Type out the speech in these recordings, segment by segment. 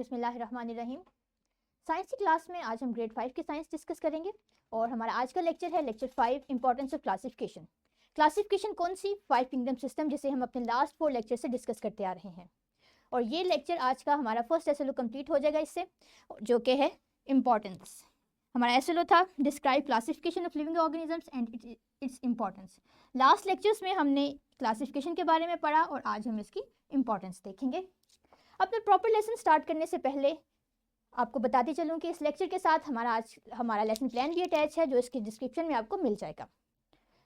बिस्मिल्लाहिर्रहमानिर्रहीम। साइंस की क्लास में आज हम ग्रेड 5 की साइंस डिस्कस करेंगे और हमारा आज का लेक्चर है lecture 5 importance of classification. Classification कौन सी? 5 किंगडम सिस्टम, जिसे हम अपने लास्ट 4 लेक्चर से डिस्कस करते आ रहे हैं। और ये लेक्चर आज का हमारा फर्स्ट एसएलओ कंप्लीट हो जाएगा इससे, जो कि है इंपॉर्टेंस। हमारा एसएलओ था describe classification of living organisms and its importance. Last lectures में हमने क्लासिफिकेशन के बारे में पढ़ा और आज हम इसकी इंपॉर्टेंस देखेंगे। अपने प्रॉपर लेसन स्टार्ट करने से पहले आपको बताती चलूँ कि इस लेक्चर के साथ हमारा लेसन प्लान भी अटैच है, जो इसकी डिस्क्रिप्शन में आपको मिल जाएगा।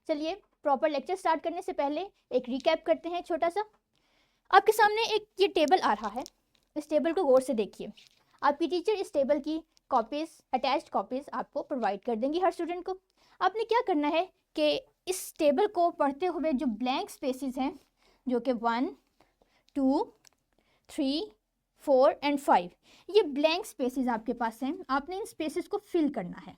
चलिए प्रॉपर लेक्चर स्टार्ट करने से पहले एक रिकैप करते हैं छोटा सा। आपके सामने एक ये टेबल आ रहा है, इस टेबल को गौर से देखिए। आपकी टीचर इस टेबल की कॉपीज़, अटैच्ड कॉपीज़ आपको प्रोवाइड कर देंगी हर स्टूडेंट को। आपने क्या करना है कि इस टेबल को पढ़ते हुए जो ब्लैंक स्पेसेस हैं, जो कि 1, 2, 3, 4 एंड 5, ये ब्लैंक स्पेसेस आपके पास हैं। आपने इन स्पेसेस को फिल करना है।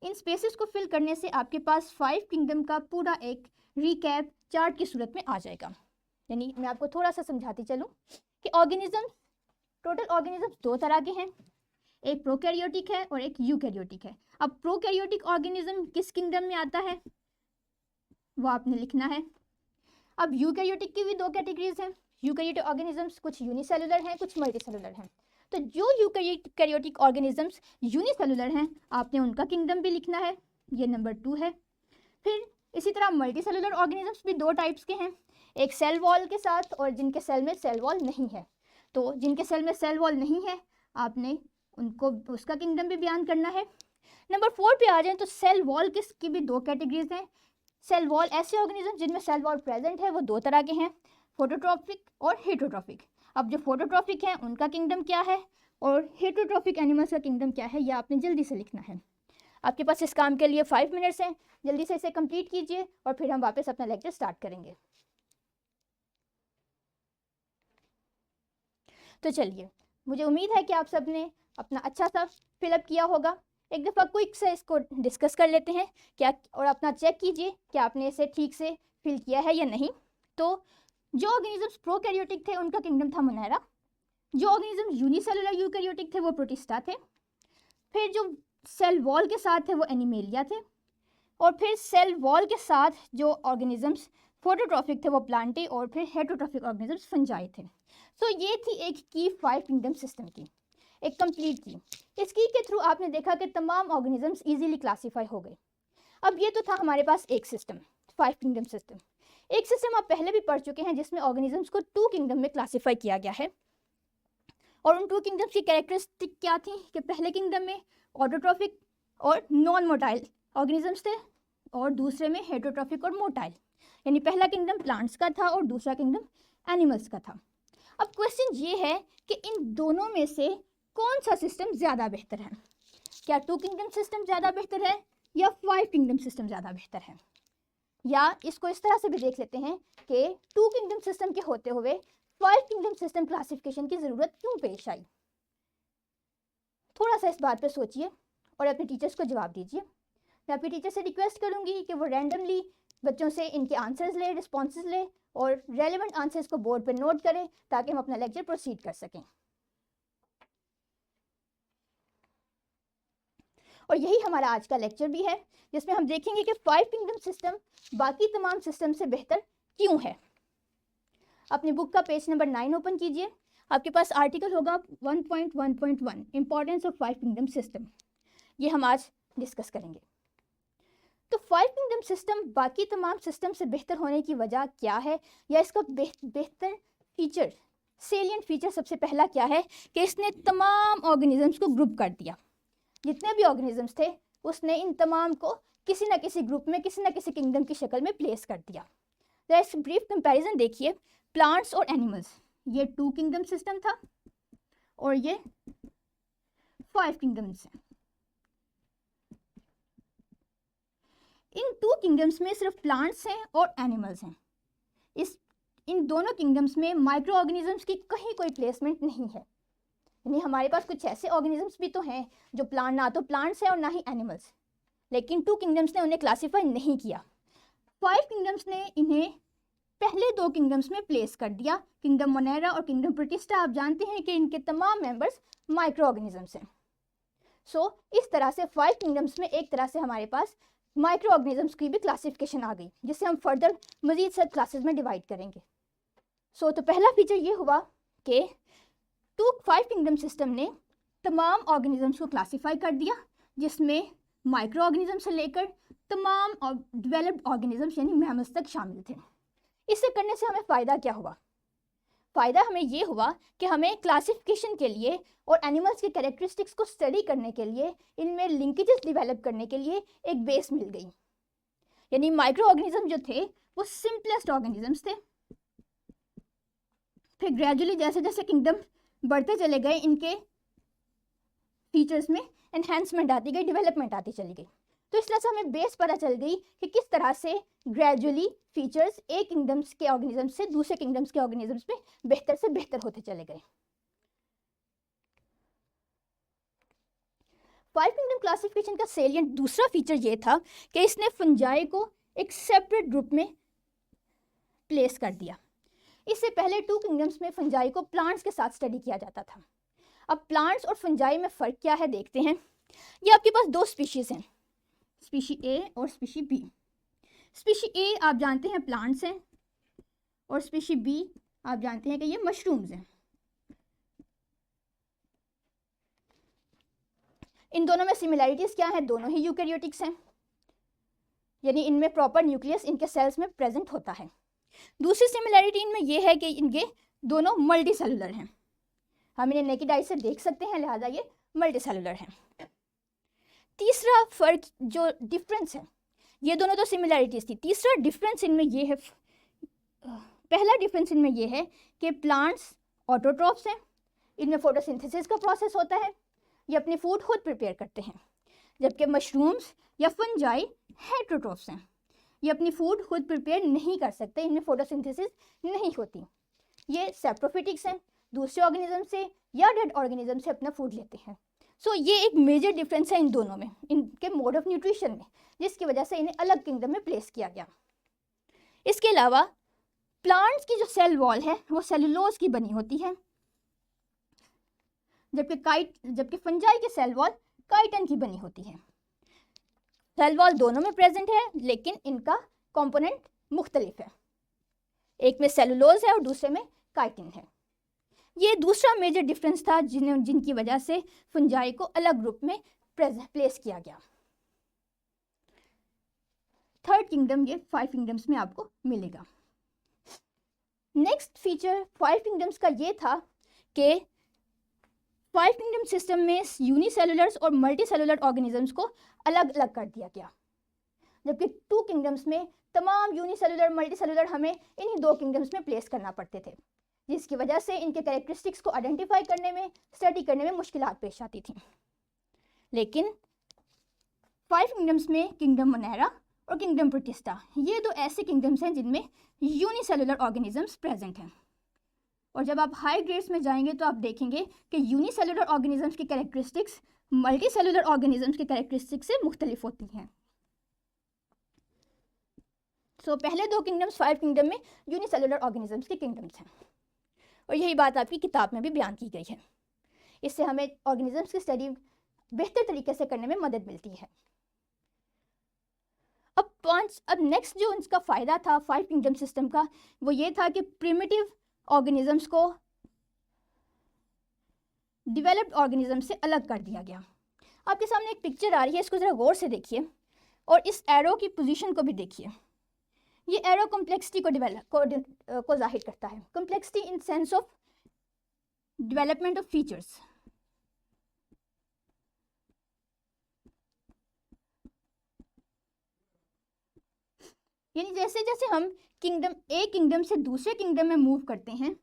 इन स्पेसेस को फिल करने से आपके पास 5 किंगडम का पूरा एक रिकैप चार्ट की सूरत में आ जाएगा। यानी मैं आपको थोड़ा सा समझाती चलूँ कि ऑर्गेनिज्म, टोटल ऑर्गेनिज्म 2 तरह के हैं, एक प्रोकैरियोटिक है और एक यूकैरियोटिक है। अब प्रोकैरियोटिक ऑर्गेनिज्म किस किंगडम में आता है वो आपने लिखना है। अब यूकैरियोटिक की भी 2 कैटेगरीज हैं। यूकैरियोटिक ऑर्गेनिजम्स कुछ यूनिसेलुलर हैं, कुछ मल्टीसेलुलर हैं। तो जो यूकैरियोटिक ऑर्गेनिजम्स यूनिसेलुलर हैं, आपने उनका किंगडम भी लिखना है, ये नंबर 2 है। फिर इसी तरह मल्टीसेलुलर ऑर्गेनिजम्स भी 2 टाइप्स के हैं, एक सेल वॉल के साथ और जिनके सेल में सेल वॉल नहीं है। तो जिनके सेल में सेल वॉल नहीं है, आपने उनको उसका किंगडम भी बयान करना है। नंबर 4 पे आ जाएं तो सेल वॉल की भी 2 कैटेगरीज हैं। सेल वॉल ऐसे ऑर्गेनिज्म जिनमें सेल वॉल प्रेजेंट है, वो 2 तरह के हैं, फोटोट्रॉफिक और हेटरोट्रॉफिक। अब जो फोटोट्रॉफिक है उनका किंगडम क्या है और हेटरोट्रॉफिक एनिमल्स का किंगडम क्या है, यह आपने जल्दी से लिखना है। आपके पास इस काम के लिए 5 मिनट्स हैं, जल्दी से इसे कंप्लीट कीजिए और फिर हम वापस अपना लेक्चर स्टार्ट करेंगे। तो चलिए, मुझे उम्मीद है कि आप सब ने अपना अच्छा सा फिलअप किया होगा। एक दफ़ा क्विक से इसको डिस्कस कर लेते हैं क्या, और अपना चेक कीजिए कि आपने इसे ठीक से फिल किया है या नहीं। तो जो ऑर्गेनिजम्स प्रोकैरियोटिक थे उनका किंगडम था मोनेरा। जो ऑर्गेनिज्म यूनिसेलुलर यूकैरियोटिक थे वो प्रोटिस्टा थे। फिर जो सेल वॉल के साथ थे वो एनिमेलिया थे। और फिर सेल वॉल के साथ जो ऑर्गेनिजम्स फोटोट्रॉफिक थे वो प्लांटे, और फिर हेटरोट्रॉफिक ऑर्गेनिजम्स फंजाई थे। तो ये थी एक की 5 किंगडम सिस्टम की, एक कंप्लीट की। इस की के थ्रू आपने देखा कि तमाम ऑर्गेनिजम्स इजीली क्लासीफाई हो गए। अब ये तो था हमारे पास एक सिस्टम, 5 किंगडम सिस्टम। एक सिस्टम आप पहले भी पढ़ चुके हैं जिसमें ऑर्गेनिजम्स को 2 किंगडम में क्लासीफाई किया गया है। और उन 2 किंगडम्स की कैरेक्टरिस्टिक क्या थी कि पहले किंगडम में ऑटोट्रॉफिक और नॉन मोटाइल ऑर्गेनिजम्स थे और दूसरे में हेटरोट्रॉफिक और मोटाइल। यानी पहला किंगडम प्लांट्स का था और दूसरा किंगडम एनिमल्स का था। अब क्वेश्चन ये है कि इन दोनों में से कौन सा सिस्टम ज़्यादा बेहतर है? क्या 2 किंगडम सिस्टम ज़्यादा बेहतर है या 5 किंगडम सिस्टम ज़्यादा बेहतर है? या इसको इस तरह से भी देख लेते हैं कि 2 किंगडम सिस्टम के होते हुए 5 किंगडम सिस्टम क्लासिफिकेशन की ज़रूरत क्यों पेश आई? थोड़ा सा इस बात पे सोचिए और अपने टीचर्स को जवाब दीजिए। मैं अपने टीचर से रिक्वेस्ट करूँगी कि वो रैंडमली बच्चों से इनके आंसर्स ले, रिस्पॉन्सेज ले और रेलिवेंट आंसर्स को बोर्ड पर नोट करें ताकि हम अपना लेक्चर प्रोसीड कर सकें। और यही हमारा आज का लेक्चर भी है, जिसमें हम देखेंगे कि 5 किंगडम सिस्टम बाकी तमाम सिस्टम से बेहतर क्यों है। अपनी बुक का पेज नंबर 9 ओपन कीजिए। आपके पास आर्टिकल होगा 1.1.1 इंपॉर्टेंस ऑफ 5 किंगडम सिस्टम। ये हम आज डिस्कस करेंगे। तो 5 किंगडम सिस्टम बाकी तमाम सिस्टम से बेहतर होने की वजह क्या है, या इसका बेहतर फीचर, सेलिएंट फीचर सबसे पहला क्या है कि इसने तमाम ऑर्गेनिजम्स को ग्रुप कर दिया। जितने भी ऑर्गेनिजम्स थे उसने इन तमाम को किसी न किसी ग्रुप में, किसी न किसी किंगडम की शक्ल में प्लेस कर दिया। तो इस ब्रीफ कंपैरिजन देखिए, प्लांट्स और एनिमल्स, ये 2 किंगडम सिस्टम था और ये 5 किंगडम्स हैं। इन 2 किंगडम्स में सिर्फ प्लांट्स हैं और एनिमल्स हैं। इन दोनों किंगडम्स में माइक्रो ऑर्गेनिजम्स की कहीं कोई प्लेसमेंट नहीं है। यानी हमारे पास कुछ ऐसे ऑर्गेनिजम्स भी तो हैं जो ना तो प्लांट्स हैं और ना ही एनिमल्स, लेकिन 2 किंगडम्स ने उन्हें क्लासीफाई नहीं किया। 5 किंगडम्स ने इन्हें पहले दो किंगडम्स में प्लेस कर दिया, किंगडम मोनेरा और किंगडम प्रोटिस्टा। आप जानते हैं कि इनके तमाम मेंबर्स माइक्रो ऑर्गेनिजम्स हैं। सो इस तरह से 5 किंगडम्स में एक तरह से हमारे पास माइक्रो ऑर्गेनिजम्स की भी क्लासिफिकेशन आ गई, जिसे हम फर्दर मजीद सब क्लासेस में डिवाइड करेंगे। तो पहला फीचर ये हुआ कि 5 किंगडम सिस्टम ने तमाम ऑर्गेनिजम्स को क्लासीफाई कर दिया, जिसमें माइक्रो ऑर्गेनिज्म से लेकर तमाम डेवलप्ड ऑर्गेनिजम्स यानी मैमल्स तक शामिल थे। इसे करने से हमें फ़ायदा क्या हुआ? फ़ायदा हमें ये हुआ कि हमें क्लासिफिकेशन के लिए और एनिमल्स के कैरेक्टरिस्टिक्स को स्टडी करने के लिए, इनमें लिंकेजेस डेवलप करने के लिए एक बेस मिल गई। यानी माइक्रो ऑर्गेनिज्म जो थे वो सिंपलेस्ट ऑर्गेनिजम्स थे। फिर ग्रेजुअली जैसे जैसे किंगडम बढ़ते चले गए, इनके फीचर्स में एनहेंसमेंट आती गई, डेवलपमेंट आती चली गई। तो इस तरह से हमें बेस पता चल गई कि किस तरह से ग्रेजुअली फीचर्स एक किंगडम्स के ऑर्गेनिजम्स से दूसरे किंगडम्स के ऑर्गेनिजम्स में बेहतर से बेहतर होते चले गए। 5 किंगडम क्लासिफिकेशन का सेलिएंट दूसरा फीचर ये था कि इसने फंजाई को एक सेपरेट ग्रुप में प्लेस कर दिया। इससे पहले 2 किंगडम्स में फंजाई को प्लांट्स के साथ स्टडी किया जाता था। अब प्लांट्स और फंजाई में फ़र्क क्या है देखते हैं। ये आपके पास 2 स्पीशीज़ हैं, स्पीशी ए और स्पीशी बी। स्पीशी ए आप जानते हैं प्लांट्स हैं, और स्पीशी बी आप जानते हैं कि ये मशरूम्स हैं। इन दोनों में सिमिलैरिटीज़ क्या हैं? दोनों ही यूकैरियोटिक्स हैं, यानी इनमें प्रॉपर न्यूक्लियस इनके सेल्स में प्रेजेंट होता है। दूसरी सिमिलैरिटी इनमें यह है कि इनके दोनों मल्टी सेलुलर हैं। हम इन्हें नेकेड आई से देख सकते हैं, लिहाजा ये मल्टी सेलुलर हैं। तीसरा फ़र्क जो डिफरेंस है, ये दोनों तो सिमिलैरिटीज़ थी, तीसरा डिफरेंस इनमें ये है, पहला डिफरेंस इनमें ये है कि प्लांट्स ऑटोट्रॉफ्स हैं, इनमें फोटोसिंथेसिस का प्रोसेस होता है, ये अपनी फूड खुद प्रिपेयर करते हैं, जबकि मशरूम्स या फंजाई हेटरोट्रॉफ्स हैं, ये अपनी फूड खुद प्रिपेयर नहीं कर सकते, इनमें फोटोसिंथेसिस नहीं होती। ये सेप्रोफिटिक्स हैं, दूसरे ऑर्गेनिज्म से या डेड ऑर्गेनिज्म से अपना फूड लेते हैं। ये एक मेजर डिफरेंस है इन दोनों में, इनके मोड ऑफ न्यूट्रिशन में, जिसकी वजह से इन्हें अलग किंगडम में प्लेस किया गया। इसके अलावा प्लांट्स की जो सेल वॉल है वो सेलुलोज की बनी होती है, जबकि फंजाई की सेल वॉल काइटन की बनी होती है। सेल वॉल दोनों में प्रेजेंट है, लेकिन इनका कंपोनेंट मुख्तलिफ है, एक में सेलुलोज है और दूसरे में काइटिन है। ये दूसरा मेजर डिफरेंस था जिनकी वजह से फंजाई को अलग ग्रुप में प्लेस किया गया। थर्ड किंगडम ये 5 किंगडम्स में आपको मिलेगा। नेक्स्ट फीचर 5 किंगडम्स का ये था कि 5 किंगडम सिस्टम में यूनिसेलुलर्स और मल्टीसेलुलर ऑर्गेनिजम्स को अलग अलग कर दिया गया, जबकि 2 किंगडम्स में तमाम यूनिसेलुलर मल्टीसेलुलर हमें इन्हीं 2 किंगडम्स में प्लेस करना पड़ते थे, जिसकी वजह से इनके कैरेक्टरिस्टिक्स को आइडेंटिफाई करने में, स्टडी करने में मुश्किलात पेश आती थी। लेकिन 5 किंगडम्स में किंगडम मोनेरा और किंगडम प्रोटिस्टा, ये 2 ऐसे किंगडम्स हैं जिनमें यूनिसेलुलर ऑर्गेनिजम्स प्रेजेंट हैं। और जब आप हाई ग्रेड्स में जाएंगे तो आप देखेंगे कि यूनिसेलुलर ऑर्गेनिजम्स की कैरेक्टरिस्टिक्स मल्टी सेलुलर ऑर्गेनिजम्स के कैरेक्टरिस्टिक्स से मुख्तलिफ होती हैं। पहले 2 किंगडम्स 5 किंगडम में यूनिसेलुलर ऑर्गेनिजम्स के किंगडम्स हैं, और यही बात आपकी किताब में भी बयान की गई है। इससे हमें ऑर्गेनिजम्स की स्टडी बेहतर तरीके से करने में मदद मिलती है। अब नेक्स्ट जो इसका फ़ायदा था 5 किंगडम सिस्टम का, वो ये था कि प्रिमिटिव ऑर्गेनिजम्स को डेवलप्ड ऑर्गेनिज्म से अलग कर दिया गया। आपके सामने एक पिक्चर आ रही है, इसको ज़रा गौर से देखिए और इस एरो की पोजीशन को भी देखिए। ये एरो कॉम्प्लेक्सिटी को जाहिर करता है, complexity in sense of development of features. यानी जैसे जैसे हम एक किंगडम से दूसरे किंगडम में मूव करते हैं,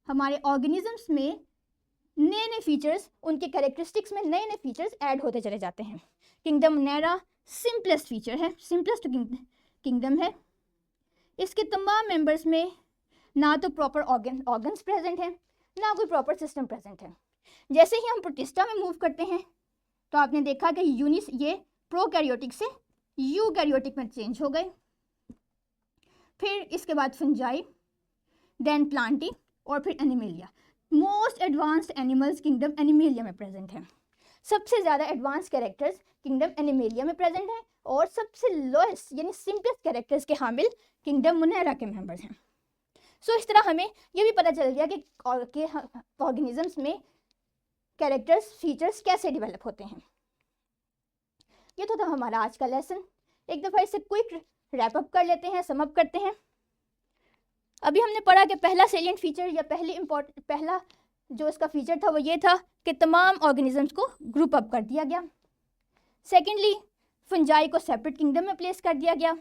हमारे ऑर्गेनिजम्स में नए नए फीचर्स, उनके कैरेक्टरिस्टिक्स में नए नए फीचर्स ऐड होते चले जाते हैं। किंगडम मोनेरा सिंपलेस्ट फीचर है, सिंपलेस्ट किंगडम है। इसके तमाम मेंबर्स में ना तो प्रॉपर ऑर्गन्स प्रेजेंट हैं, ना कोई प्रॉपर सिस्टम प्रेजेंट है। जैसे ही हम प्रोटिस्टा में मूव करते हैं तो आपने देखा कि ये प्रोकैरियोटिक से यूकैरियोटिक में चेंज हो गए। फिर इसके बाद फंजाई, देन प्लांटी और फिर animalia. Most advanced animals kingdom animalia में प्रेजेंट है। सबसे ज़्यादा एडवांस कैरेक्टर्स किंगडम एनिमेलिया में प्रेजेंट हैं और सबसे लोएस्ट यानी सिंपलेस्ट कैरेक्टर्स के हामिल किंगडम मुनैरा के मेंबर्स हैं। सो इस तरह हमें ये भी पता चल गया कि ऑर्गेनिजम्स में कैरेक्टर्स फीचर्स कैसे डेवलप होते हैं। ये तो था हमारा आज का लेसन। एक दफ़ा इसे क्विक रैप अप कर लेते हैं, सम अप करते हैं। अभी हमने पढ़ा कि पहला सेलिएंट फीचर या पहला जो इसका फीचर था वो ये था कि तमाम ऑर्गेनिजम्स को ग्रुप अप कर दिया गया। सेकेंडली, फंजाई को सेपरेट किंगडम में प्लेस कर दिया गया।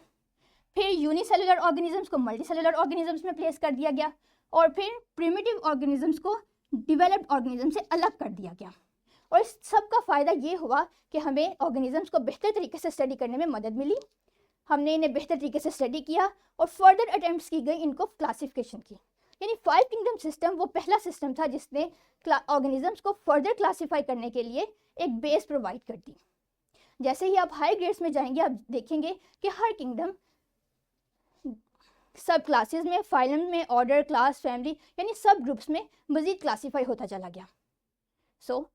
फिर यूनिसेलुलर ऑर्गेनिजम्स को मल्टीसेलुलर ऑर्गेनिजम्स में प्लेस कर दिया गया। और फिर प्रिमिटिव ऑर्गेनिजम्स को डेवलप्ड ऑर्गेनिज्म से अलग कर दिया गया। और इस सब का फ़ायदा ये हुआ कि हमें ऑर्गेनिजम्स को बेहतर तरीके से स्टडी करने में मदद मिली। हमने इन्हें बेहतर तरीके से स्टडी किया और फर्दर अटैम्प्ट्स की गई इनको क्लासिफिकेशन की। यानी 5 किंगडम सिस्टम वो पहला सिस्टम था जिसने ऑर्गेनिजम्स को फर्दर क्लासीफाई करने के लिए एक बेस प्रोवाइड कर दी। जैसे ही आप हाई ग्रेड्स में जाएंगे आप देखेंगे कि हर किंगडम सब क्लासेस में, फाइलम में, ऑर्डर, क्लास, फैमिली यानी सब ग्रुप्स में मज़ीद क्लासीफाई होता चला गया। सो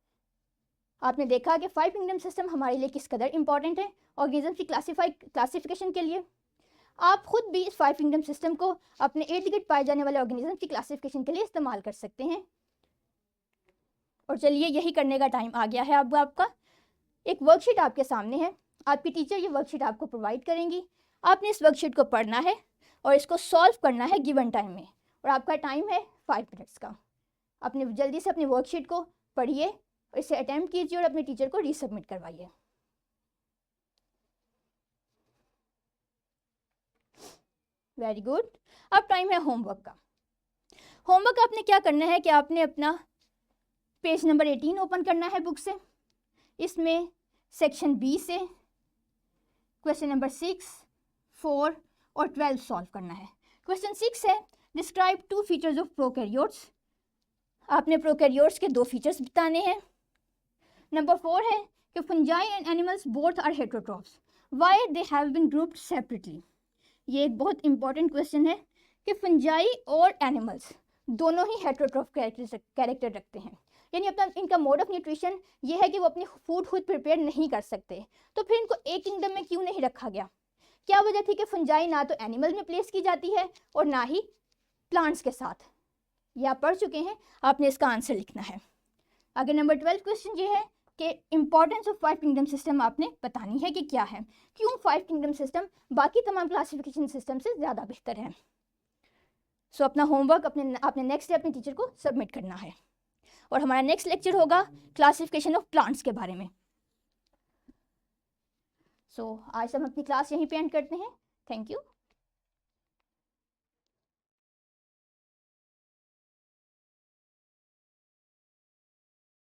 आपने देखा कि 5 किंगडम सिस्टम हमारे लिए किस कदर इंपॉर्टेंट है ऑर्गेनिज्म की क्लासिफिकेशन के लिए। आप खुद भी इस 5 किंगडम सिस्टम को अपने इर्द गिर्द पाए जाने वाले ऑर्गेनिज्म की क्लासिफिकेशन के लिए इस्तेमाल कर सकते हैं। और चलिए यही करने का टाइम आ गया है। अब आपका एक वर्कशीट आपके सामने है, आपकी टीचर ये वर्कशीट आपको प्रोवाइड करेंगी। आपने इस वर्कशीट को पढ़ना है और इसको सॉल्व करना है गिवन टाइम में, और आपका टाइम है 5 मिनट्स का। अपने जल्दी से अपनी वर्कशीट को पढ़िए और इसे अटेम्प्ट कीजिए और अपने टीचर को रीसबमिट करवाइए। Very good. अब टाइम है होमवर्क का। होमवर्क आपने क्या करना है कि आपने अपना पेज नंबर 18 ओपन करना है बुक से। इसमें सेक्शन बी से क्वेश्चन नंबर 6, 4 और 12 सॉल्व करना है। क्वेश्चन 6 है डिस्क्राइब 2 फीचर्स ऑफ प्रोकैरियोट्स। आपने प्रोकैरियोट्स के 2 फीचर्स बताने हैं। नंबर 4 है कि fungi and animals both are heterotrophs, why they have been grouped separately. ये एक बहुत इंपॉर्टेंट क्वेश्चन है कि फंजाई और एनिमल्स दोनों ही हेटेरोट्रॉफ कैरेक्टर रखते हैं, यानी अपना इनका मोड ऑफ न्यूट्रिशन ये है कि वो अपनी फूड खुद प्रिपेयर नहीं कर सकते। तो फिर इनको एक किंगडम में क्यों नहीं रखा गया? क्या वजह थी कि फंजाई ना तो एनिमल में प्लेस की जाती है और ना ही प्लांट्स के साथ? ये आप पढ़ चुके हैं, आपने इसका आंसर लिखना है। आगे नंबर 12 क्वेश्चन ये है कि इंपॉर्टेंस ऑफ 5 किंगडम सिस्टम आपने बतानी है कि क्या है, क्यों 5 किंगडम सिस्टम बाकी तमाम क्लासिफिकेशन सिस्टम से ज़्यादा बेहतर है। सो अपना होमवर्क आपने नेक्स्ट डे अपने टीचर को सबमिट करना है। और हमारा नेक्स्ट लेक्चर होगा क्लासिफिकेशन ऑफ प्लांट्स के बारे में। सो आज हम अपनी क्लास यहीं पे एंड करते हैं। Thank you.